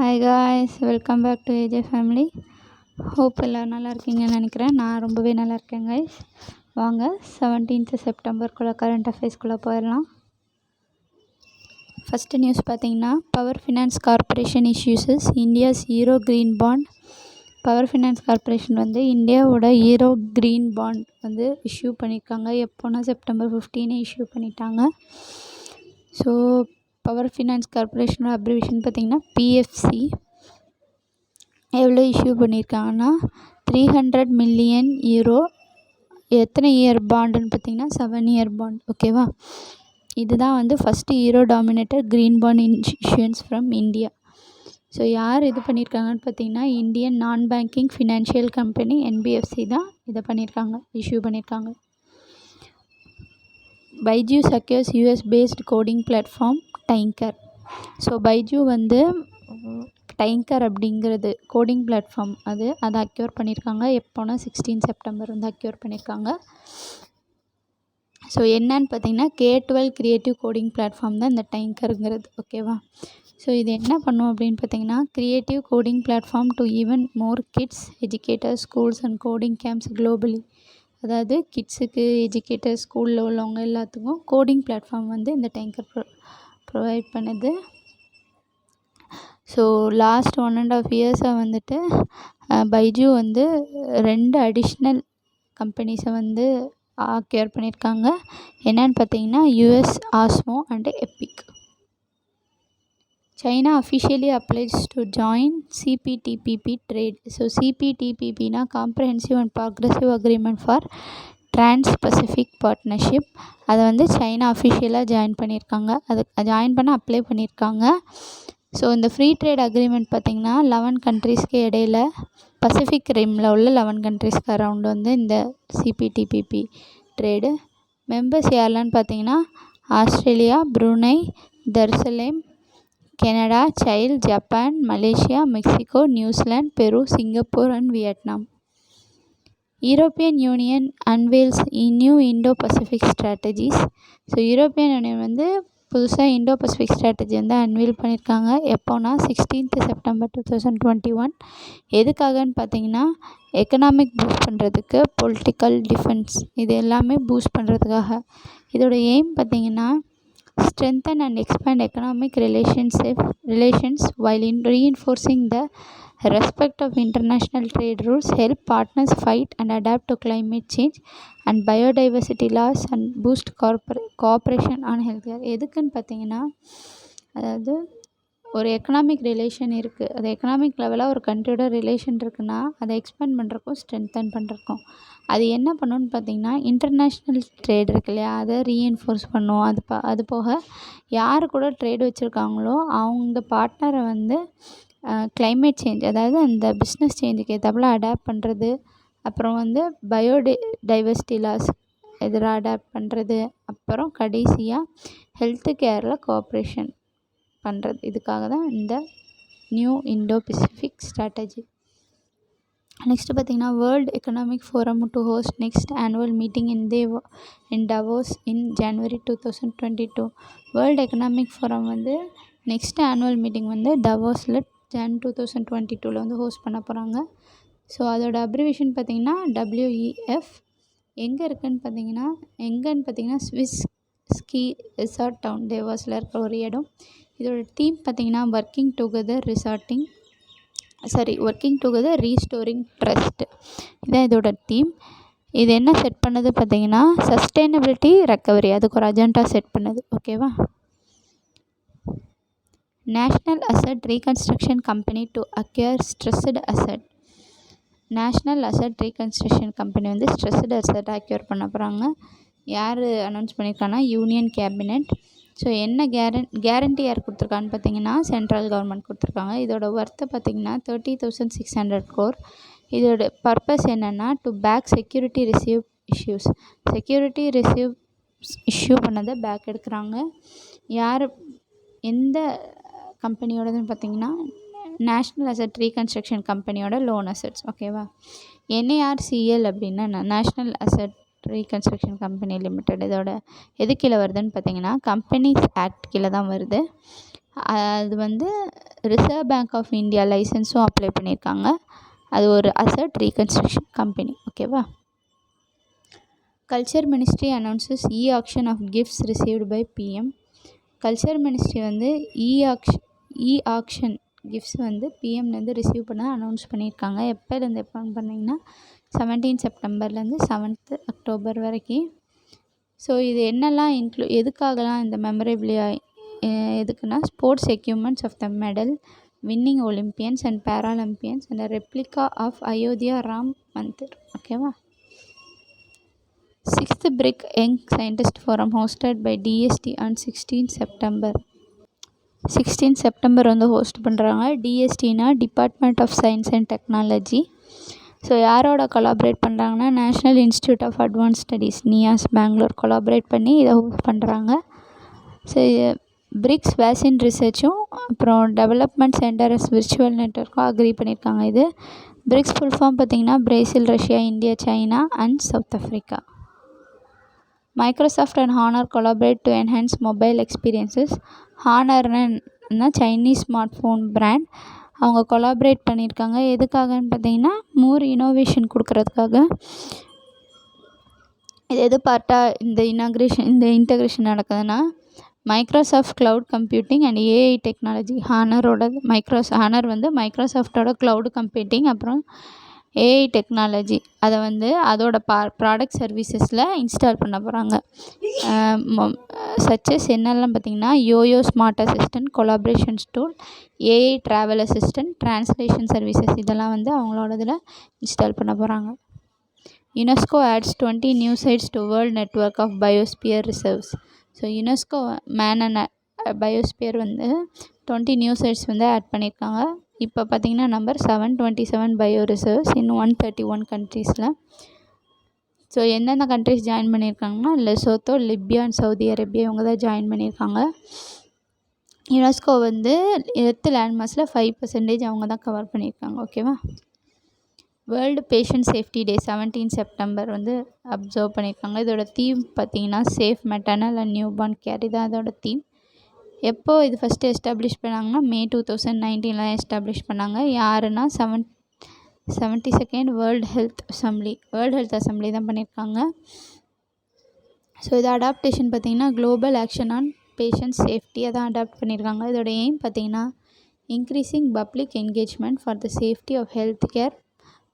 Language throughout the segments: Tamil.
Hi guys, welcome back to AJ family. Hope எல்லோரும் நல்லா இருக்கீங்கன்னு நினைக்கிறேன். நான் ரொம்பவே நல்லா இருக்கேன் காய்ஸ். வாங்க 17th செப்டம்பருக்குள்ளே கரண்ட் அஃபேர்ஸ்குள்ளே போயிடலாம். ஃபஸ்ட்டு நியூஸ் பார்த்தீங்கன்னா, power finance corporation issues India's hero green bond. Power finance corporation இந்தியாவோட ஹீரோ க்ரீன் பாண்ட் இஷ்யூ பண்ணியிருக்காங்க. எப்போனா செப்டம்பர் 15 இஷ்யூ பண்ணிட்டாங்க. ஸோ பவர் ஃபினான்ஸ் கார்பரேஷனோட அப்ரிவேஷன் பார்த்திங்கன்னா பிஎஃப்சி. எவ்வளோ இஷ்யூ பண்ணியிருக்காங்கன்னா 300 மில்லியன் யூரோ. எத்தனை இயர் பாண்டுன்னு பார்த்திங்கன்னா 7 இயர் பாண்ட். ஓகேவா, இதுதான் first hero dominated green bond issuance from India. So யார் இது பண்ணியிருக்காங்கன்னு பார்த்தீங்கன்னா, இந்தியன் நான் பேங்கிங் ஃபினான்ஷியல் கம்பெனி என்பிஎஃப்சி தான் இதை பண்ணியிருக்காங்க, இஷ்யூ பண்ணியிருக்காங்க. Byju secures US based coding platform Tynker. So Byju Tynker அப்படிங்கிறது கோடிங் பிளாட்ஃபார்ம் அதை அக்யூர் பண்ணியிருக்காங்க. எப்போனா 16 செப்டம்பர் அக்யூர் பண்ணியிருக்காங்க. ஸோ என்னன்னு பார்த்தீங்கன்னா, K12 கிரியேட்டிவ் கோடிங் பிளாட்ஃபார்ம் தான் இந்த டைங்கருங்கிறது. ஓகேவா, ஸோ இது என்ன பண்ணும் அப்படின்னு பார்த்தீங்கன்னா, creative coding platform to even more kids, educators, schools and coding camps globally. அதாவது கிட்ஸுக்கு, எஜுகேட்டர்ஸ், ஸ்கூலில் உள்ளவங்க எல்லாத்துக்கும் கோடிங் பிளாட்ஃபார்ம் இந்த டைங்கர் ப்ரொவைட் பண்ணுது. ஸோ லாஸ்ட் 1.5 இயர்ஸாக பைஜூ 2 அடிஷ்னல் கம்பெனிஸை அக்யூர் பண்ணியிருக்காங்க. என்னன்னு பார்த்தீங்கன்னா, US ஆஸ்மோ and Epic. China officially applies to join CPTPP trade. So CPTPP na Comprehensive and Progressive Agreement for Trans-Pacific Partnership. அதை சைனா அஃபிஷியலாக ஜாயின் பண்ணியிருக்காங்க. அது ஜாயின் பண்ண அப்ளை பண்ணியிருக்காங்க. ஸோ இந்த ஃப்ரீ ட்ரேட் அக்ரிமெண்ட் பார்த்திங்கன்னா 11 கண்ட்ரீஸ்க்கு இடையில், பசிபிக் ரிமில் உள்ள 11 கண்ட்ரீஸ்க்கு அரவுண்டு இந்த சிபிடிபிபி ட்ரேடு. மெம்பர்ஸ் யாரெல்லான்னு பார்த்தீங்கன்னா, Australia, Brunei, Darussalam, Canada, Chile, Japan, Malaysia, Mexico, New Zealand, Peru, Singapore and Vietnam. European Union unveils new Indo Pacific strategies. So European Union புதுசாக இண்டோ பசிபிக் ஸ்ட்ராட்டஜி அன்வீல் பண்ணியிருக்காங்க. எப்போனா 16th செப்டம்பர் 2021. எதுக்காகன்னு பார்த்தீங்கன்னா, எக்கனாமிக் பூஸ்ட் பண்ணுறதுக்கு, பொலிட்டிக்கல், டிஃபென்ஸ் இது எல்லாமே பூஸ்ட் பண்ணுறதுக்காக. இதோட எய்ம் பார்த்தீங்கன்னா, strengthen and expand economic relations while reinforcing the respect of international trade rules, help partners fight and adapt to climate change and biodiversity loss and boost cooperation on healthcare. எதுக்குன்னு பார்த்தீங்கன்னா, அதாவது ஒரு எக்கனாமிக் ரிலேஷன் இருக்குது, அது எக்கனாமிக் லெவலாக ஒரு கண்ட்ரியோட ரிலேஷன் இருக்குன்னா அதை எக்ஸ்பேண்ட் பண்ணுறக்கும் ஸ்ட்ரென்தன் பண்ணுறக்கும் அது என்ன பண்ணுன்னு பார்த்தீங்கன்னா, இன்டர்நேஷ்னல் ட்ரேட் இருக்கு இல்லையா, அதை ரீஎன்ஃபோர்ஸ் பண்ணும். அது போக யார் கூட ட்ரேட் வச்சுருக்காங்களோ அவங்க பார்ட்னரை கிளைமேட் சேஞ்ச், அதாவது அந்த பிஸ்னஸ் சேஞ்சுக்கு ஏற்றாப்புல அடாப்ட் பண்ணுறது, அப்புறம் பயோடைவர்சிட்டி லாஸ் எதிராக அடாப்ட் பண்ணுறது, அப்புறம் கடைசியாக ஹெல்த்து கேரில் கோஆப்ரேஷன் பண்ணுறது. இதுக்காக தான் இந்த new Indo Pacific strategy. Next பார்த்திங்கன்னா, world economic forum to host next annual meeting in Davos in January 2022. World economic forum next annual meeting டவோஸில் Jan 2022 ஹோஸ்ட் பண்ண போகிறாங்க. ஸோ அதோட அப்ரிவேஷன் பார்த்திங்கன்னா WEF. எங்கேன்னு பார்த்தீங்கன்னா ஸ்விஸ் ஸ்கீ ரிசார்ட் டவுன் தேவாஸில் இருக்கிற ஒரு இடம். இதோட தீம் பார்த்திங்கன்னா ஒர்க்கிங் டுகெதர் ரீஸ்டோரிங் ட்ரஸ்ட். இதான் இதோட தீம். இது என்ன செட் பண்ணது பார்த்திங்கன்னா, சஸ்டைனபிலிட்டி ரெக்கவரி, அதுக்கு ஒரு அஜெண்டா செட் பண்ணது. ஓகேவா, national asset reconstruction company to acquire stressed asset. National asset reconstruction company stressed asset acquire பண்ண போகிறாங்க. யார் அனௌன்ஸ் பண்ணியிருக்காங்கன்னா, யூனியன் கேபினெட். ஸோ என்ன கேரண்டி யார் கொடுத்துருக்கான்னு பார்த்தீங்கன்னா, சென்ட்ரல் கவர்மெண்ட் கொடுத்துருக்காங்க. இதோட ஒர்த்து பார்த்திங்கன்னா 30,600 crore. இதோட பர்பஸ் என்னென்னா, டு பேக் செக்யூரிட்டி இஷ்யூ பண்ணதை பேக் எடுக்கிறாங்க. யார் எந்த கம்பெனியோடதுன்னு பார்த்தீங்கன்னா, நேஷ்னல் அசட் ரீகன்ஸ்ட்ரக்ஷன் கம்பெனியோட லோன் அசட்ஸ். ஓகேவா, NARCL அப்படின்னா national asset reconstruction company limited. இதோட எது கீழே வருதுன்னு பார்த்தீங்கன்னா, கம்பெனிஸ் ஆக்ட் கீழே தான் வருது. அது வந்து ரிசர்வ் பேங்க் ஆஃப் இந்தியா லைசன்ஸும் அப்ளை பண்ணியிருக்காங்க. அது ஒரு அசட் ரீகன்ஸ்ட்ரக்ஷன் கம்பெனி. ஓகேவா. Culture ministry announces auction of gifts received by PM. Culture ministry வந்து ஆக்ஷன் கிஃப்ட்ஸ் வந்து பிஎம்லேருந்து ரிசீவ் பண்ண அனௌன்ஸ் பண்ணியிருக்காங்க. எப்போலேருந்து எப்போன்னு பண்ணிங்கன்னா 17 செப்டம்பர்லேருந்து 7 அக்டோபர் வரைக்கும். ஸோ இது என்னெல்லாம் எதுக்காகலாம் இந்த மெமரபிளியா எதுக்குன்னா sports equipments of the medal winning Olympians and Paralympians and replica of Ayodhya Ram Mandir. ஓகேவா. 6th BRIC Young Scientist Forum hosted by DST on 16 September வந்து ஹோஸ்ட் பண்ணுறாங்க. டிஎஸ்டினா department of science and technology. So யாரோட கொலாபரேட் பண்ணுறாங்கன்னா national institute of advance studies NIAS Bangalore collaborate பண்ணி இதை ஹோஸ்ட் பண்ணுறாங்க. ஸோ பிரிக்ஸ் வேக்சின் ரிசர்ச்சும் அப்புறம் டெவலப்மெண்ட் சென்டர்ஸ் விர்ச்சுவல் நெட்வொர்க்கும் அக்ரி பண்ணியிருக்காங்க. இது பிரிக்ஸ் ஃபுல் ஃபார்ம் பார்த்திங்கன்னா Brazil, Russia, India, China and South Africa. Microsoft and Honor collaborate to enhance mobile experiences. ஹானர்னா சைனீஸ் ஸ்மார்ட் ஃபோன் பிராண்ட். அவங்க கொலாபரேட் பண்ணியிருக்காங்க. எதுக்காகன்னு பார்த்தீங்கன்னா மோர் இனோவேஷன் கொடுக்கறதுக்காக. இது எது பார்ட்டாக இந்த இன்டகிரேஷன் நடக்குதுன்னா Microsoft cloud computing and AI technology. Honor வந்து மைக்ரோசாஃப்டோட க்ளவுட் கம்ப்யூட்டிங் அப்புறம் ஏஐ டெக்னாலஜி அதை வந்து அதோட ப்ராடக்ட் சர்வீசஸில் இன்ஸ்டால் பண்ண போகிறாங்க. சச்சஸ் என்னெல்லாம் பார்த்திங்கன்னா YoYo smart assistant, collaborations tool, AI travel assistant, translation services இதெல்லாம் வந்து அவங்களோட இதில் இன்ஸ்டால் பண்ண போகிறாங்க. UNESCO adds 20 new sites to world network of biosphere reserves. So UNESCO man and biosphere வந்து 20 நியூ சைட்ஸ் வந்து ஆட் பண்ணியிருக்காங்க. இப்போ பார்த்திங்கன்னா நம்பர் 727 பயோ ரிசர்வ்ஸ் இன் 131 கண்ட்ரீஸில். ஸோ எந்தெந்த கண்ட்ரிஸ் ஜாயின் பண்ணியிருக்காங்கன்னா லெசோத்தோ, லிபியா அண்ட் சவுதி அரேபியா இவங்க தான் ஜாயின் பண்ணியிருக்காங்க. யுனெஸ்கோ வந்து எர்த் லேண்ட்மார்க்ஸில் 5% அவங்க தான் கவர் பண்ணியிருக்காங்க. ஓகேவா. World patient safety day 17 September வந்து அப்சர்வ் பண்ணியிருக்காங்க. இதோட தீம் பார்த்திங்கன்னா safe maternal and new born care. இதான் அதோட தீம். எப்போது இது ஃபஸ்ட்டு எஸ்டாப்ளிஷ் பண்ணாங்கன்னா May 2019 எஸ்டாப்ளிஷ் பண்ணாங்க. யாருன்னா 72nd வேர்ல்டு ஹெல்த் அசம்பிளி தான் பண்ணியிருக்காங்க. ஸோ இது அடாப்டேஷன் பார்த்திங்கன்னா global action on patient safety அதான் அடாப்ட் பண்ணியிருக்காங்க. இதோட எய்ம் பார்த்திங்கன்னா increasing public engagement for the safety of health care,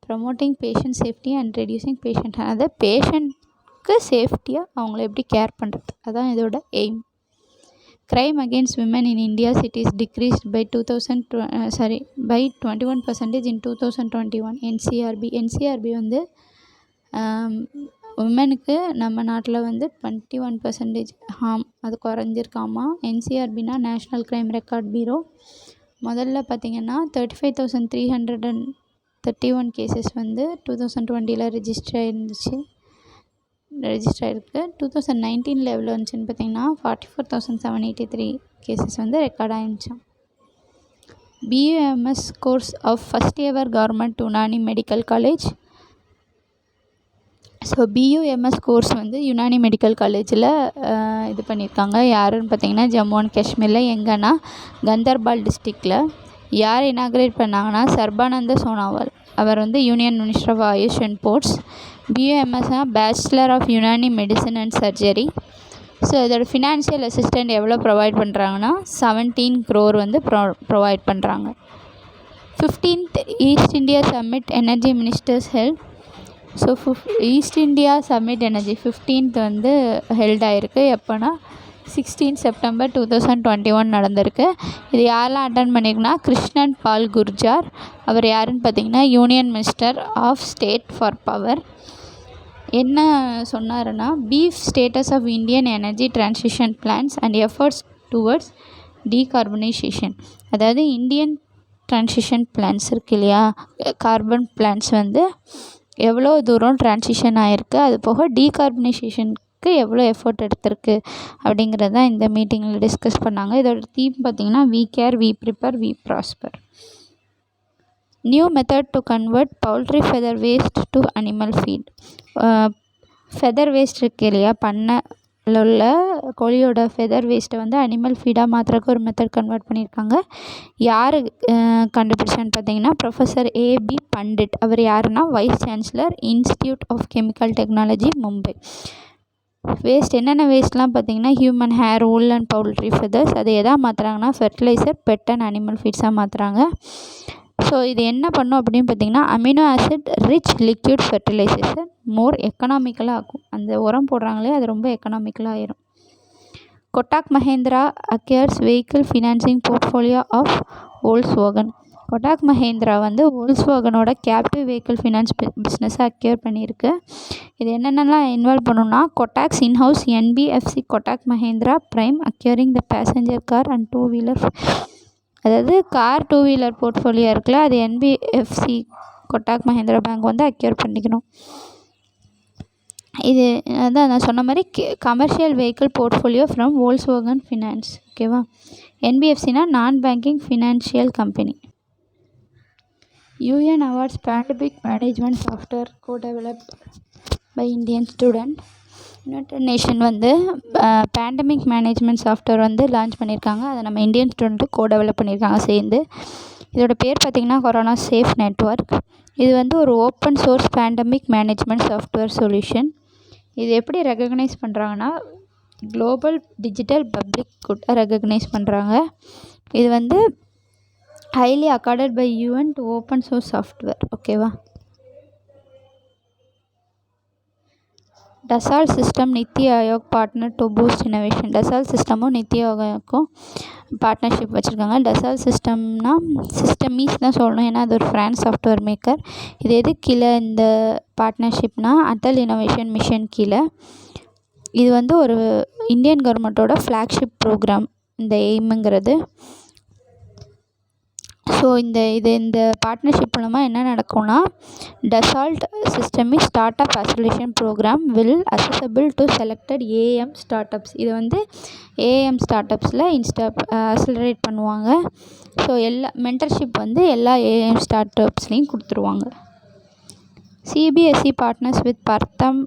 promoting patient safety and reducing patient. அதாவது பேஷண்ட்க்கு சேஃப்டியாக அவங்கள எப்படி கேர் பண்ணுறது அதான் இதோட aim. Crime against women in India cities decreased by 21% in 2021. NCRB வந்து உமனுக்கு நம்ம நாட்டில் வந்து 21% அது குறைஞ்சிருக்காமா. NCRBனா நேஷ்னல் க்ரைம் ரெக்கார்ட் பீரோ. முதல்ல பார்த்திங்கன்னா 35,331 கேசஸ் வந்து 2020 ரெஜிஸ்டர் ஆகிருக்கு. 2019 எவ்வளோ இருந்துச்சுன்னு பார்த்திங்கன்னா 44,783 கேசஸ் வந்து ரெக்கார்ட் ஆகிருந்துச்சான். BUMS course of first ever government Unani medical college. So BUMS course வந்து யுனானி மெடிக்கல் காலேஜில் இது பண்ணியிருக்காங்க. யாருன்னு பார்த்திங்கன்னா ஜம்மு அண்ட் காஷ்மீரில். எங்கன்னா கந்தர்பால் டிஸ்ட்ரிக்டில். யார் இனாக்ரேட் பண்ணாங்கன்னா சர்பானந்த சோனாவால். அவர் வந்து union minister of AYUSH and ports. BUMSனா bachelor of Unani medicine and surgery. So இதோட ஃபினான்ஷியல் அசிஸ்டண்ட் எவ்வளோ ப்ரொவைட் பண்ணுறாங்கன்னா 17 crore வந்து ப்ரொவைட் பண்ணுறாங்க. 15th east India summit energy ministers held. So east India summit energy 15th வந்து ஹெல்ட் ஆகிருக்கு. எப்போனா 16 செப்டம்பர் 2021 நடந்திருக்கு. இது யாரெல்லாம் அட்டன் பண்ணியிருக்குன்னா கிருஷ்ணன் பால் குர்ஜார். அவர் யாருன்னு பார்த்தீங்கன்னா union minister of state for power. என்ன சொன்னாருன்னா பீஃப் status of Indian energy transition plans and efforts towards decarbonisation. அதாவது இந்தியன் டிரான்சிஷன் பிளான்ஸ் இருக்கு இல்லையா, கார்பன் பிளான்ஸ் வந்து எவ்வளோ தூரம் டிரான்சிஷன் ஆகிருக்கு, அது போக டீகார்பனைசேஷனுக்கு எவ்வளோ எஃபர்ட் எடுத்திருக்கு அப்படிங்கிறது தான் இந்த மீட்டிங்கில் டிஸ்கஸ் பண்ணாங்க. இதோட தீம் பார்த்திங்கன்னா we care, we prepare, we prosper. New method to convert poultry feather waste to animal feed. Feather waste இருக்கு இல்லையா, பண்ணை உள்ள கோழியோட ஃபெதர் வேஸ்ட்டை வந்து அனிமல் ஃபீடாக மாற்றுறக்கு ஒரு மெத்தட் கன்வெர்ட் பண்ணியிருக்காங்க. யார் கண்டுபிடிச்சான்னு பார்த்தீங்கன்னா ப்ரொஃபஸர் ஏபி பண்டிட். அவர் யாருன்னா vice chancellor, institute of chemical technology, Mumbai. Waste என்னென்ன வேஸ்ட்லாம் பார்த்தீங்கன்னா human hair, wool and poultry feathers. அதை எதாக மாற்றுறாங்கன்னா ஃபெர்டிலைசர், பெட் அண்ட் அனிமல் ஃபீட்ஸாக மாற்றுறாங்க. ஸோ இது என்ன பண்ணும் அப்படின்னு பார்த்தீங்கன்னா amino acid rich liquid fertilisation more எக்கனாமிக்கலாக ஆகும். அந்த உரம் போடுறாங்களே அது ரொம்ப எக்கனாமிக்கலாக ஆயிரும். Kotak Mahindra acquires vehicle financing portfolio of Volkswagen. Kotak Mahindra வந்து வோல்க்ஸ்வாகனோட கேப்டிவ் வெஹிக்கிள் ஃபினான்ஸ் பிஸ்னஸை அக்யூர் பண்ணியிருக்கு. இது என்னென்னலாம் இன்வால்வ் பண்ணுன்னா Kotak's inhouse NBFC Kotak Mahindra prime acquiring the passenger car and 2 wheeler. அதாவது கார் 2 வீலர் போர்ட்ஃபோலியோ இருக்குல்ல, அது என்பிஎஃப்சி கொட்டாக் மஹேந்திரா பேங்க் வந்து அக்யூர் பண்ணிக்கணும். இது அதான் நான் சொன்ன மாதிரி commercial vehicle portfolio from Volkswagen finance. ஓகேவா. என்பிஎஃப்சினா நான் banking financial company. UN awards pandemic management software co-developed by Indian student. United nation வந்து பேண்டமிக் மேனேஜ்மெண்ட் சாஃப்ட்வேர் வந்து லான்ச் பண்ணியிருக்காங்க. அதை நம்ம இந்தியன் ஸ்டூடெண்ட்டு டெவலப் பண்ணியிருக்காங்க சேர்ந்து. இதோட பேர் பார்த்திங்கன்னா கொரோனா சேஃப் நெட்வொர்க். இது வந்து ஒரு open source pandemic management software solution. இது எப்படி ரெகக்னைஸ் பண்ணுறாங்கன்னா global digital public good recognise பண்ணுறாங்க. இது வந்து highly accorded by UN to open source software. ஓகேவா. Dassault system NITI Aayog partner to boost innovation. Dassault சிஸ்டமும் நித்தி ஆயோக்கும் பார்ட்னர்ஷிப் வச்சுருக்காங்க. டசால்ட் சிஸ்டம்னா சிஸ்டமீஸ் தான் சொல்லணும், ஏன்னா அது ஒரு ஃப்ரான்ஸ் சாஃப்ட்வேர் மேக்கர். இது எது கீழே இந்த பார்ட்னர்ஷிப்னா அட்டல் இனோவேஷன் மிஷன் கீழே. இது வந்து ஒரு இந்தியன் கவர்மெண்ட்டோட ஃப்ளாக்ஷிப் ப்ரோக்ராம் இந்த எய்முங்கிறது. ஸோ இந்த பார்ட்னர்ஷிப் மூலமாக என்ன நடக்கும்னா Dassault Systemes start up association program will accessible to selected AM start ups. இது வந்து ஏஎம் ஸ்டார்ட் அப்ஸில் அசலரேட் பண்ணுவாங்க. ஸோ எல்லா மென்டர்ஷிப் வந்து எல்லா ஏஎம் ஸ்டார்ட் அப்ஸ்லேயும் கொடுத்துருவாங்க. CBSE partners with Pratham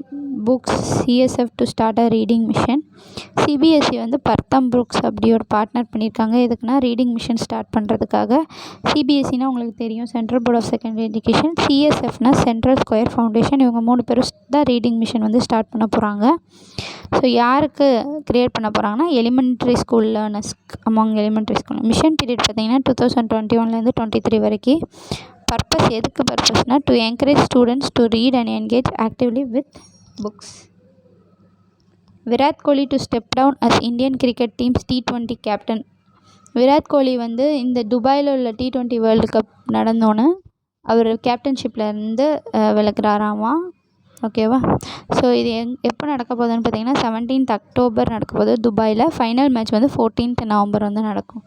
books CSF to start a reading mission. CBSE வந்து பர்த்தம் புக்ஸ் அப்படி ஒரு பார்ட்னர் பண்ணியிருக்காங்க. எதுக்குன்னா ரீடிங் மிஷன் ஸ்டார்ட் பண்ணுறதுக்காக. CBSEனா உங்களுக்கு தெரியும், central board of secondary education. CSFனா சென்ட்ரல் ஸ்கொயர் ஃபவுண்டேஷன். இவங்க 3 பேரும் தான் ரீடிங் மிஷன் வந்து ஸ்டார்ட் பண்ண போகிறாங்க. ஸோ யாருக்கு க்ரியேட் பண்ண போகிறாங்கன்னா எலிமெண்ட்ரி ஸ்கூல் லேர்னர்ஸ்க்கு among elementary school. Mission period பார்த்திங்கன்னா 2021 23 வரைக்கும். பர்பஸ் எதுக்கு பர்பஸ்னால் to encourage students to read and engage actively with books. Virat Kohli to step down as Indian cricket teams T20 captain. Virat Kohli வந்து இந்த துபாயில் உள்ள T20 வேர்ல்டு கப் நடந்தோன்னே அவர் கேப்டன்ஷிப்லேருந்து விலகுறாராமா. ஓகேவா. ஸோ இது எப்போ நடக்க போகுதுன்னு பார்த்தீங்கன்னா 17th அக்டோபர் நடக்க போகுது துபாயில். ஃபைனல் மேட்ச் வந்து 14th நவம்பர் வந்து நடக்கும்.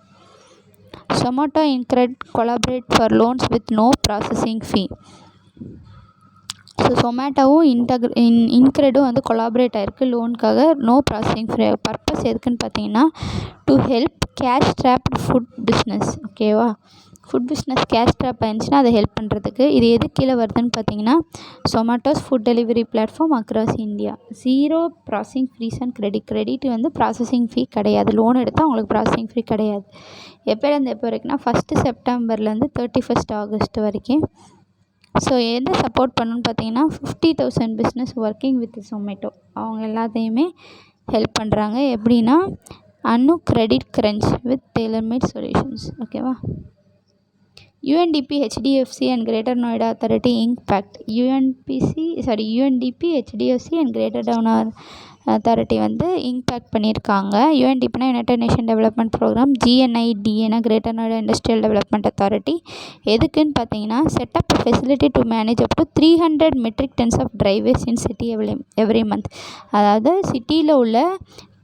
Zomato Incred collaborate for loans with no processing fee. So சொமேட்டோவும் இன்க்ரெடும் வந்து கொலாபரேட் ஆகிருக்கு லோனுக்காக, நோ ப்ராசஸிங் ஃப்ரீ. பர்பஸ் எதுக்குன்னு பார்த்தீங்கன்னா to help cash strapped food business. ஓகேவா. ஃபுட் பிஸ்னஸ் கேஷ் ட்ராப் ஆயிருந்துச்சுன்னா அதை ஹெல்ப் பண்ணுறதுக்கு. இது எது கீழே வருதுன்னு பார்த்தீங்கன்னா Zomato's food delivery platform across India. 0 processing fees and credit வந்து ப்ராசஸிங் ஃபீ கிடையாது. லோன் எடுத்தால் உங்களுக்கு ப்ராசஸிங் ஃபீ கிடையாது. எப்போலேருந்து எப்போ வரைக்கும்னா 1 செப்டம்பர்லேருந்து 31 ஆகஸ்ட் வரைக்கும். ஸோ எதை சப்போர்ட் பண்ணணுன்னு பார்த்தீங்கன்னா 50,000 பிஸ்னஸ் ஒர்க்கிங் வித் சொமேட்டோ. அவங்க எல்லாத்தையுமே ஹெல்ப் பண்ணுறாங்க. எப்படின்னா அன்னு credit crunch with tailor-made solutions. ஓகேவா. UNDP HDFC and Greater Noida Authority Inc. Pact. UNDP HDFC and Greater Noida Authority வந்து இம்பேக்ட் பண்ணியிருக்காங்க. UNDPனா யுனைடெட் நேஷன் டெவலப்மெண்ட் ப்ரோக்ராம். GNIDAனா Greater Noida Industrial Development Authority. எதுக்குன்னு பார்த்தீங்கன்னா setup facility to manage up to 300 metric tonnes of dry waste in city every month. அதாவது சிட்டியில் உள்ள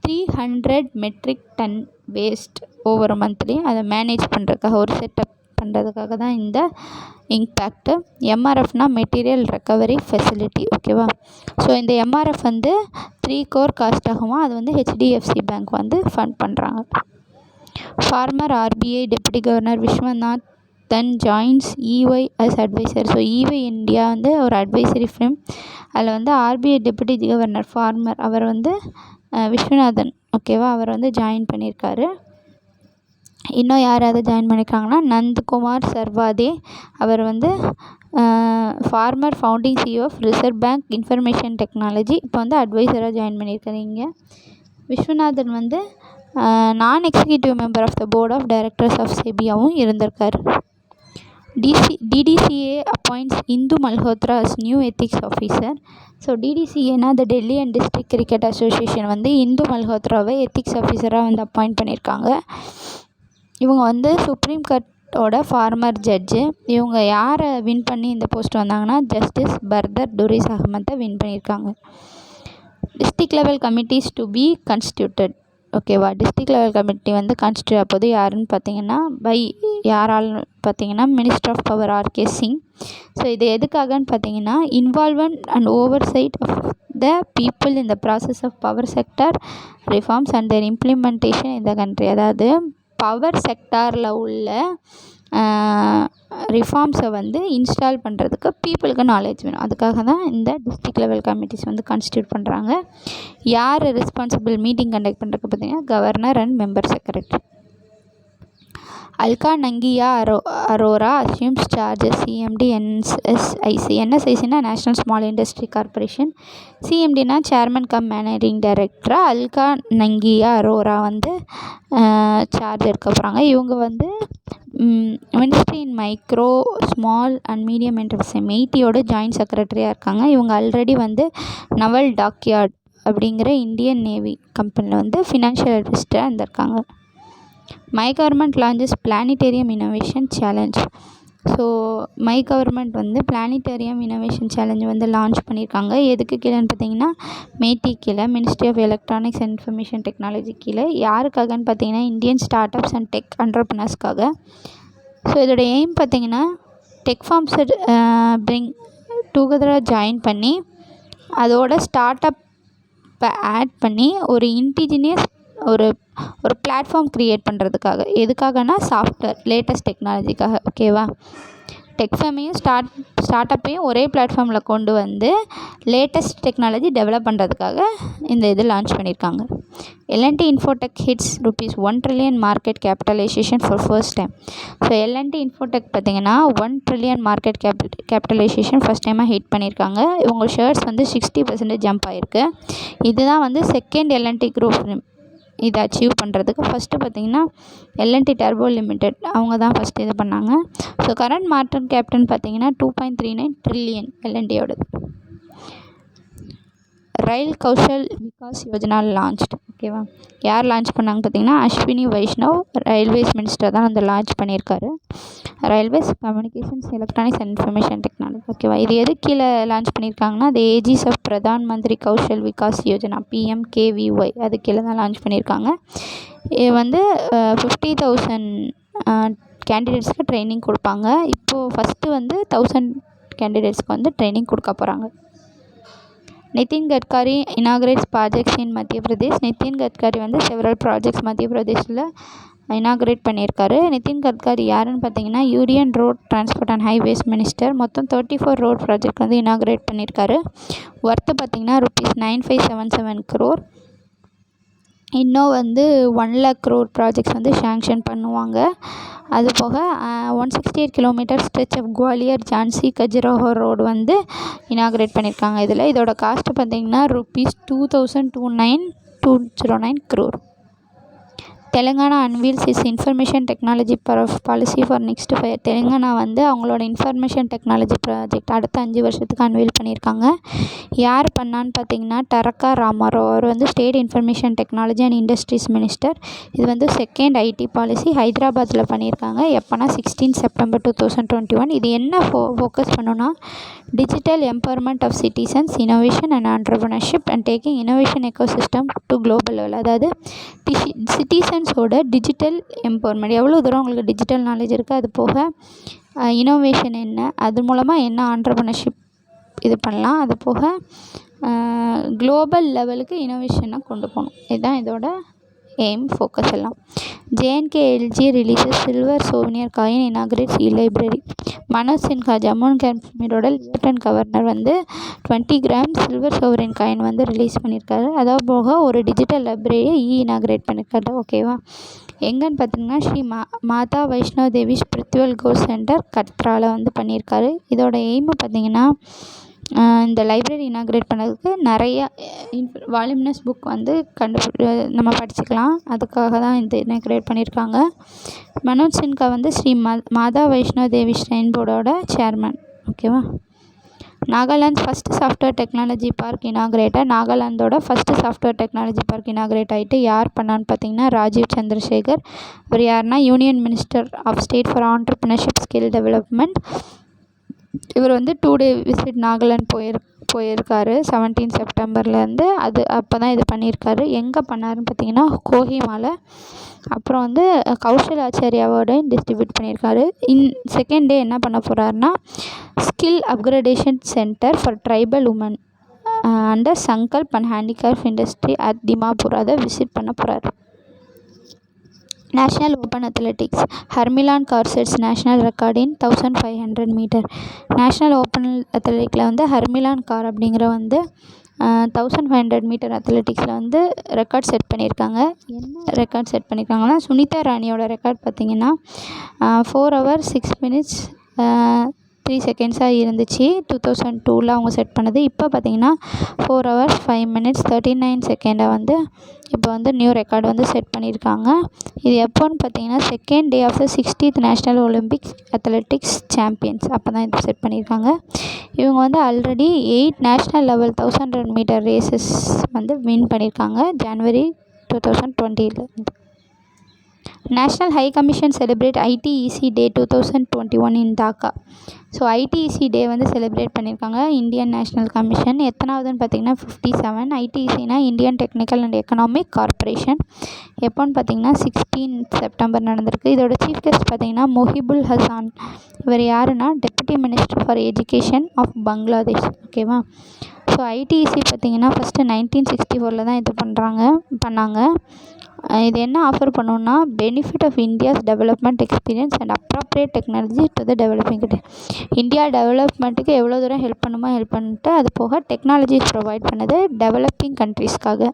300 மெட்ரிக் டன் வேஸ்ட் ஒவ்வொரு மந்த்லேயும் அதை மேனேஜ் பண்ணுறதுக்காக ஒரு செட்டப் பண்ணுறதுக்காக தான் இந்த இம்பேக்ட்டு. MRFனா மெட்டீரியல் ரெக்கவரி ஃபெசிலிட்டி. ஓகேவா. ஸோ இந்த MRF வந்து 3 crore காஸ்ட் ஆகுமா. அது வந்து HDFC பேங்க் வந்து ஃபண்ட் பண்ணுறாங்க. Former RBI deputy governor Viswanathan joins EY as advisor. So EY India வந்து ஒரு அட்வைசரி ஃபிர்ம். அதில் வந்து RBI டெப்யூட்டி கவர்னர் ஃபார்மர் அவர் வந்து விஸ்வநாதன் ஓகேவா, அவர் வந்து ஜாயின் பண்ணியிருக்காரு. இன்னும் யாராவது ஜாயின் பண்ணியிருக்காங்கன்னா நந்த்குமார் சர்வாதே, அவர் வந்து former founding CEO of Reserve Bank Information Technology, இப்போ வந்து அட்வைசராக ஜாயின் பண்ணியிருக்காங்க. விஸ்வநாதன் வந்து non executive member of the board of directors of செபியாவும் இருந்திருக்கார். DDCA appoints Indu Malhotra as new ethics officer. So DDCAனா the Delhi and District Cricket Association வந்து இந்து மல்ஹோத்ராவை எத்திக்ஸ் ஆஃபீஸராக வந்து அப்பாயிண்ட் பண்ணியிருக்காங்க. இவங்க வந்து சுப்ரீம் கோர்ட்டோட ஃபார்மர் ஜட்ஜு. இவங்க யாரை வின் பண்ணி இந்த போஸ்ட் வந்தாங்கன்னா ஜஸ்டிஸ் பர்தர் டுரிஸ் அகமத்தை வின் பண்ணியிருக்காங்க. District level committees to be constituted ஓகேவா. டிஸ்ட்ரிக்ட் லெவல் கமிட்டி வந்து கான்ஸ்டியூட் அப்போது யாருன்னு பார்த்தீங்கன்னா யாரால் பார்த்தீங்கன்னா minister of power R K Singh. So இது எதுக்காகன்னு பார்த்தீங்கன்னா involvement and oversight of the people in the process of power sector reforms and their implementation இந்த கண்ட்ரி. அதாவது பவர் செக்டாரில் உள்ள ரிஃபார்ம்ஸை வந்து இன்ஸ்டால் பண்ணுறதுக்கு பீப்புளுக்கு நாலேஜ் வேணும். அதுக்காக தான் இந்த டிஸ்ட்ரிக்ட் லெவல் கமிட்டிஸ் வந்து கான்ஸ்டியூட் பண்ணுறாங்க. யார் ரெஸ்பான்சிபிள் மீட்டிங் கண்டக்ட் பண்ணுறதுக்கு பார்த்தீங்கன்னா governor and member secretary. Alka Nangia Arora assumes charges CMD NSIC. NSICனா நேஷ்னல் ஸ்மால் இண்டஸ்ட்ரி கார்பரேஷன், CMDனா சேர்மன் கம் மேனேஜிங் டைரக்டராக அல்கா நங்கியா அரோரா வந்து சார்ஜ் எடுக்க போகிறாங்க. இவங்க வந்து ministry in micro small and medium enterprise மெய்ட்டியோட ஜாயின்ட் செக்ரட்டரியாக இருக்காங்க. இவங்க ஆல்ரெடி வந்து நவல் டாக்யார்ட் அப்படிங்கிற இந்தியன் நேவி கம்பெனியில் வந்து ஃபினான்ஷியல் அட்வைசராக இருந்திருக்காங்க. My Government launches planetarium innovation challenge. So My Government வந்து பிளானிட்டேரியம் இனோவேஷன் சேலஞ்ச் வந்து லான்ச் பண்ணியிருக்காங்க. எதுக்கு கீழேன்னு பார்த்தீங்கன்னா மேட்டி கீழே, ministry of electronics and information technology கீழே. யாருக்காகன்னு பார்த்தீங்கன்னா Indian startups and tech என்டர்பிரினர்ஸ்க்காக. ஸோ இதோட எய்ம் பார்த்தீங்கன்னா டெக் ஃபார்ம்ஸை பிரிங் டுகெதராக ஜாயின் பண்ணி அதோட ஸ்டார்ட் அப்பை ஆட் பண்ணி ஒரு இன்டிஜினியஸ் ஒரு பிளாட்ஃபார்ம் க்ரியேட் பண்ணுறதுக்காக. எதுக்காகனா சாஃப்ட்வேர் லேட்டஸ்ட் டெக்னாலஜிக்காக ஓகேவா. டெக் ஃபேமையும் ஸ்டார்ட் அப்பையும் ஒரே பிளாட்ஃபார்மில் கொண்டு வந்து லேட்டஸ்ட் டெக்னாலஜி டெவலப் பண்ணுறதுக்காக இந்த இது லான்ச் பண்ணியிருக்காங்க. L&T Infotech hits ₹1 trillion market capitalisation for first time. So L&T Infotech பார்த்தீங்கன்னா 1 trillion மார்க்கெட் கேபிட்டலைசேஷன் ஃபஸ்ட் டைமாக ஹிட் பண்ணியிருக்காங்க. இவங்க ஷேர்ஸ் வந்து 60% ஜம்ப் ஆகிருக்கு. இதுதான் வந்து செகண்ட் L&T குரூப் இதை அச்சீவ் பண்ணுறதுக்கு. ஃபஸ்ட்டு பார்த்திங்கன்னா L&T டர்போ லிமிடெட் அவங்க தான் ஃபஸ்ட்டு இது பண்ணாங்க. ஸோ கரண்ட் மார்க்கெட் கேப்டன் பார்த்திங்கன்னா 2.39 trillion L&Tயோடது. ரயில் கௌஷல் விகாஸ் யோஜனா லான்ச்டு ஓகேவா. யார் லான்ச் பண்ணாங்க பார்த்தீங்கன்னா அஸ்வினி வைஷ்ணவ், ரயில்வேஸ் மினிஸ்டர் தான் வந்து லான்ச் பண்ணியிருக்காரு. Railways communications electronics and information technology ஓகேவா. இது எது கீழே லான்ச் பண்ணியிருக்காங்கன்னா அது age is of Pradhan Mantri Kaushal Vikas Yojana PMKVY அது கீழே தான் லான்ச் பண்ணியிருக்காங்க. இது வந்து 50,000 கேண்டிடேட்ஸ்க்கு ட்ரைனிங் கொடுப்பாங்க. இப்போது ஃபஸ்ட்டு வந்து 1000 கேண்டிடேட்ஸ்க்கு வந்து ட்ரைனிங் கொடுக்க போகிறாங்க. நிதின் கட்காரி இனாகிரேட்ஸ் ப்ராஜெக்ட்ஸ் இன் மத்திய பிரதேஷ். நிதின் கட்காரி வந்து செவரல் ப்ராஜெக்ட்ஸ் மத்திய பிரதேஷில் இனாகிரேட் பண்ணியிருக்காரு. நிதின் கட்காரி யாருன்னு பார்த்தீங்கன்னா union road transport and highways minister. மொத்தம் 34 ரோட் ப்ராஜெக்ட் வந்து இனாகிரேட் பண்ணியிருக்காரு. ஒர்த்து பார்த்தீங்கன்னா ₹9577 crore. இன்னும் வந்து 1 lakh crore ப்ராஜெக்ட்ஸ் வந்து சேங்ஷன் பண்ணுவாங்க. அது போக 168 kilometre stretch of Gwalior Jhansi Khajuraho road வந்து இனாகிரேட் பண்ணியிருக்காங்க. இதோட காஸ்ட்டு பார்த்திங்கன்னா ₹2,209 crore. Telangana unveils is information technology policy for next 5. Telangana வந்து அவங்களோட இன்ஃபர்மேஷன் டெக்னாலஜி ப்ராஜெக்ட் அடுத்த 5 வருஷத்துக்கு அன்வீல் பண்ணியிருக்காங்க. யார் பண்ணான்னு பார்த்தீங்கன்னா டரக்கா ராமாராவ். அவர் வந்து state information technology and industries minister. இது வந்து செகண்ட் ஐடி பாலிசி ஹைதராபாத்தில் பண்ணியிருக்காங்க. எப்போனா 16 September 2021. இது என்ன ஃபோக்கஸ் பண்ணுன்னா digital empowerment of citizens, innovation and entrepreneurship and taking innovation ecosystem to global level. அதாவது சிட்டிசன்ஸோட டிஜிட்டல் எம்பவர்மெண்ட் எவ்வளோ தூரம் உங்களுக்கு டிஜிட்டல் நாலேஜ் இருக்குது, அது போக இனோவேஷன் என்ன, அது மூலமாக என்ன ஆண்டர்ப்ரனர்ஷிப் இது பண்ணலாம், அது போக குளோபல் லெவலுக்கு இனோவேஷனை கொண்டு போகணும். இதுதான் இதோட aim, focus எல்லாம். JNKLG releases silver souvenir coin, inaugurates e-library. Manoj Sinha Jammu and காஷ்மீரோட லெஃப்டினன்ட் கவர்னர் வந்து 20 கிராம் சில்வர் சோவரின் காயின் வந்து ரிலீஸ் பண்ணியிருக்காரு. அதாவது போக ஒரு டிஜிட்டல் லைப்ரரியை இனாக்ரேட் பண்ணியிருக்காரு. ஓகேவா? எங்கன்னு பார்த்தீங்கன்னா ஸ்ரீ மாதா வைஷ்ணோ தேவி ஸ்பிரிச்சுவல் கோல்ட் சென்டர் கத்ராவில் வந்து பண்ணியிருக்காரு. இதோட எய்மை பார்த்தீங்கன்னா இந்த லைப்ரரி இனாக்ரேட் பண்ணதுக்கு நிறைய வால்யூமினஸ் புக் வந்து நம்ம படிச்சுக்கலாம். அதுக்காக தான் இந்த இனாக்ரேட் பண்ணியிருக்காங்க. மனோஜ் சின்ஹா வந்து ஸ்ரீ மாதா வைஷ்ணோ தேவி ஷ்ரைன் போர்டோட சேர்மன். ஓகேவா? Nagaland first software technology park இனாக்ரேட்டாக நாகாலாந்தோட first software technology park inaugurate ஆகிட்டு யார் பண்ணான்னு பார்த்தீங்கன்னா ராஜீவ் சந்திரசேகர். இவர் யாருன்னா union minister of state for entrepreneurship skill development. இவர் வந்து 2 டே விசிட் நாகாலாந்து போயிருக்காரு 17 செப்டம்பர்லேருந்து. அப்போ தான் இது பண்ணியிருக்காரு. எங்கே பண்ணாருன்னு பார்த்தீங்கன்னா கோஹிமாவில். அப்புறம் வந்து கௌஷல் ஆச்சாரியா அவார்டையும் டிஸ்ட்ரிபியூட் பண்ணியிருக்காரு. செகண்ட் டே என்ன பண்ண போகிறாருன்னா skill upgradation centre for tribal women under Sankalp and handicraft industry at Dimapur அதை விசிட் பண்ண போகிறாரு. National open athletics Harmilan Kaur sets national record in 1500 metre. National open அத்லெட்டிக்கில் வந்து ஹர்மிலான் கவுர் அப்படிங்கிற வந்து 1500 மீட்டர் அத்லெட்டிக்ஸில் வந்து ரெக்கார்ட் செட் பண்ணியிருக்காங்க. என்ன ரெக்கார்ட் செட் பண்ணியிருக்காங்கன்னா சுனிதா ராணியோட ரெக்கார்ட் பார்த்திங்கன்னா 4 hours 6 minutes 3 seconds இருந்துச்சு 2002 அவங்க செட் பண்ணது. இப்போ பார்த்திங்கன்னா 4 hours 5 minutes 39 seconds வந்து இப்போ வந்து நியூ ரெக்கார்டு வந்து செட் பண்ணியிருக்காங்க. இது எப்போன்னு பார்த்தீங்கன்னா second day of the 60th national Olympics athletics champions அப்போ தான் இது செட் பண்ணியிருக்காங்க. இவங்க வந்து ஆல்ரெடி 8 நேஷ்னல் லெவல் 1000 மீட்டர் ரேசஸ் வந்து வின் பண்ணியிருக்காங்க ஜனவரி 2020. National high commission celebrate ITEC day 2021 in Dhaka. So ITEC day வந்து செலிப்ரேட் பண்ணியிருக்காங்க இந்தியன் நேஷ்னல் கமிஷன். எத்தனாவதுன்னு பார்த்தீங்கன்னா 57. ஐடிஇசினா Indian technical and economic corporation. எப்போன்னு பார்த்தீங்கன்னா 16 செப்டம்பர் நடந்திருக்கு. இதோட சீஃப் கெஸ்ட் பார்த்தீங்கன்னா முஹிபுல் ஹசான். இவர் யாருன்னா deputy minister for education of Bangladesh. ஓகேவா? ஸோ ஐடிஇசி பார்த்தீங்கன்னா ஃபஸ்ட்டு 1964 தான் இது பண்ணாங்க. இது என்ன ஆஃபர் பண்ணோன்னா benefit of India's development experience and appropriate technology to the developing country. India டெவலப்மெண்ட்டுக்கு எவ்வளோ தூரம் ஹெல்ப் பண்ணிட்டு அது போக டெக்னாலஜிஸ் ப்ரொவைட் பண்ணது டெவலப்பிங் கண்ட்ரீஸ்க்காக.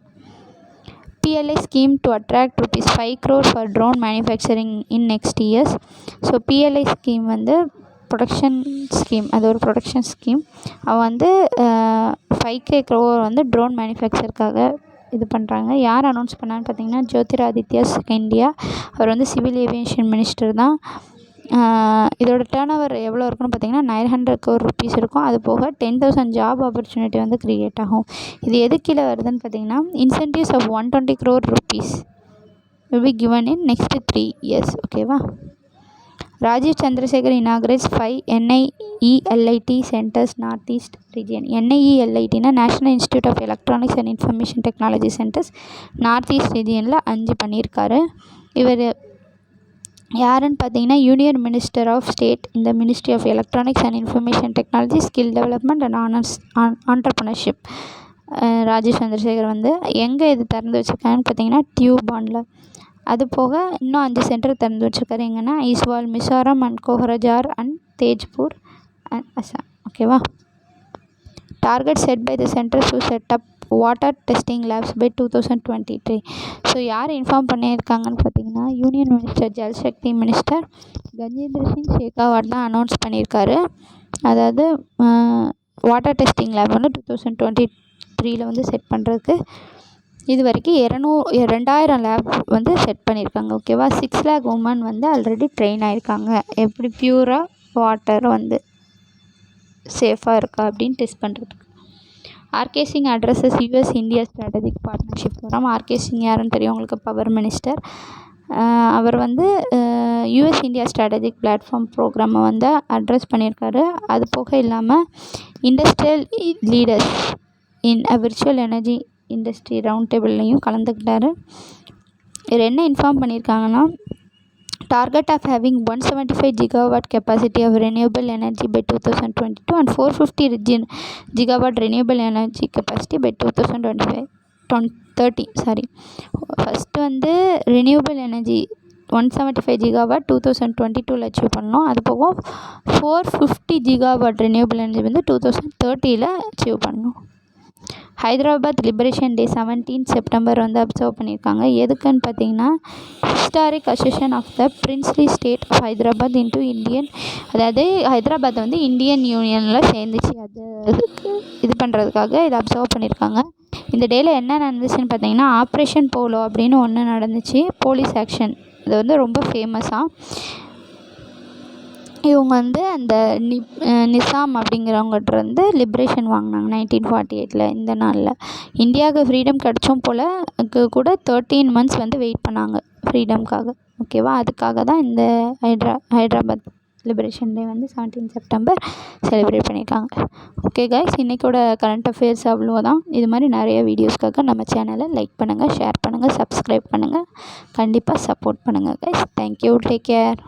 PLI scheme to attract ₹5 crore for drone manufacturing in next years. So PLI scheme வந்து ப்ரொடக்ஷன் ஸ்கீம், அது ஒரு ப்ரொடக்ஷன் ஸ்கீம். அவன் வந்து 5K crore வந்து ட்ரோன் மேனுஃபேக்சருக்காக இது பண்ணுறாங்க. யார் அனௌன்ஸ் பண்ணான்னு பார்த்தீங்கன்னா ஜோதிராதித்யா சிந்தியா. அவர் வந்து சிவில் ஏவியேஷன் மினிஸ்டர் தான். இதோட டர்ன் ஓவர் எவ்வளோ இருக்குன்னு பார்த்தீங்கன்னா 900 crore rupees இருக்கும். அது போக 10,000 ஜாப் ஆப்பர்ச்சுனிட்டி வந்து க்ரியேட் ஆகும். இது எது கீழே வருதுன்னு பார்த்தீங்கன்னா incentives of 120 crore rupees will be given in next 3 years. ஓகேவா? Rajeev Chandrasekhar inaugurates 5 NIELIT centres north east region. NIELITனா national institute of electronics and information technology centres north east ரீஜியனில் 5 பண்ணியிருக்காரு. இவர் யாருன்னு பார்த்தீங்கன்னா யூனியன் மினிஸ்டர் ஆஃப் ஸ்டேட் இந்த ministry of electronics and information technology skill development and entrepreneurship. Rajeev Chandrasekhar வந்து எங்கே இது திறந்து வச்சுருக்காங்கன்னு பார்த்தீங்கன்னா டியூபானில். அது போக இன்னும் 5 சென்டர் திறந்து வச்சுருக்காரு. எங்கன்னா Aizawl Mizoram and Kokrajhar and Tezpur and Assam. ஓகேவா? Target set by the centre to set up water testing labs by 2023. So யார் இன்ஃபார்ம் பண்ணியிருக்காங்கன்னு பார்த்தீங்கன்னா union minister Jal Shakti minister Gajendra Singh Shekhawat தான் அனௌன்ஸ் பண்ணியிருக்காரு. அதாவது வாட்டர் டெஸ்டிங் லேப் வந்து 2023 வந்து செட் பண்ணுறதுக்கு இது வரைக்கும் 2000 லேப் வந்து செட் பண்ணியிருக்காங்க. ஓகேவா? 6 lakh உமன் வந்து ஆல்ரெடி ட்ரெயின் ஆகிருக்காங்க. எப்படி பியூராக வாட்டர் வந்து சேஃபாக இருக்கா அப்படின்னு டெஸ்ட் பண்ணுறதுக்கு. RK Singh addresses US India strategic partnership forum. RK Singh யாருன்னு தெரியும் உங்களுக்கு, பவர் மினிஸ்டர். அவர் வந்து US இந்தியா ஸ்ட்ராட்டஜிக் பிளாட்ஃபார்ம் ப்ரோக்ராமை வந்து அட்ரஸ் பண்ணியிருக்காரு. அது போக இல்லாமல் industrial leaders in virtual energy industry round டேபிள்லையும் கலந்துக்கிட்டாரு. இவர் என்ன இன்ஃபார்ம் பண்ணியிருக்காங்கன்னா target of having 175 gigawatt capacity of renewable energy by 2022 and 450 gigawatt renewable energy capacity by 2025. 2030 first வந்து ரினியூவபிள் எனர்ஜி 175 ஜிகாவாட் 2022 அச்சீவ் பண்ணோம். அது போக 450 ஜிகாவாட் ரினியூவபிள் எனர்ஜி வந்து 2030 அச்சீவ் பண்ணோம். ஹைதராபாத் லிபரேஷன் டே 17 செப்டம்பர் வந்து அப்சர்வ் பண்ணியிருக்காங்க. எதுக்குன்னு பார்த்தீங்கன்னா historic association of the princely state of Hyderabad into Indian, அதாவது ஹைதராபாத் வந்து இந்தியன் யூனியனில் சேர்ந்துச்சு, அது இதுக்கு இது பண்ணுறதுக்காக இதை அப்சர்வ் பண்ணியிருக்காங்க. இந்த டேயில் என்ன நடந்துச்சுன்னு பார்த்தீங்கன்னா ஆப்ரேஷன் போலோ அப்படின்னு ஒன்று நடந்துச்சு, போலீஸ் ஆக்ஷன். இது வந்து ரொம்ப ஃபேமஸாக. இவங்க வந்து அந்த நிசாம் அப்படிங்கிறவங்ககிட்ட வந்து லிபரேஷன் வாங்கினாங்க 1948 இந்த நாளில். இந்தியாவுக்கு ஃப்ரீடம் கிடச்சும் போல் கூட 13 months வந்து வெயிட் பண்ணாங்க ஃப்ரீடம்காக. ஓகேவா, அதுக்காக தான் இந்த ஹைதராபாத் லிபரேஷன் டே வந்து 17 செப்டம்பர் செலிப்ரேட் பண்ணியிருக்காங்க. ஓகே கைஸ், இன்றைக்கோட கரண்ட் அஃபேர்ஸ் அவ்வளோதான். இது மாதிரி நிறைய வீடியோஸ்க்காக நம்ம சேனலை லைக் பண்ணுங்கள், ஷேர் பண்ணுங்கள், சப்ஸ்கிரைப் பண்ணுங்கள். கண்டிப்பாக சப்போர்ட் பண்ணுங்கள் கைஸ். Thank you, take care.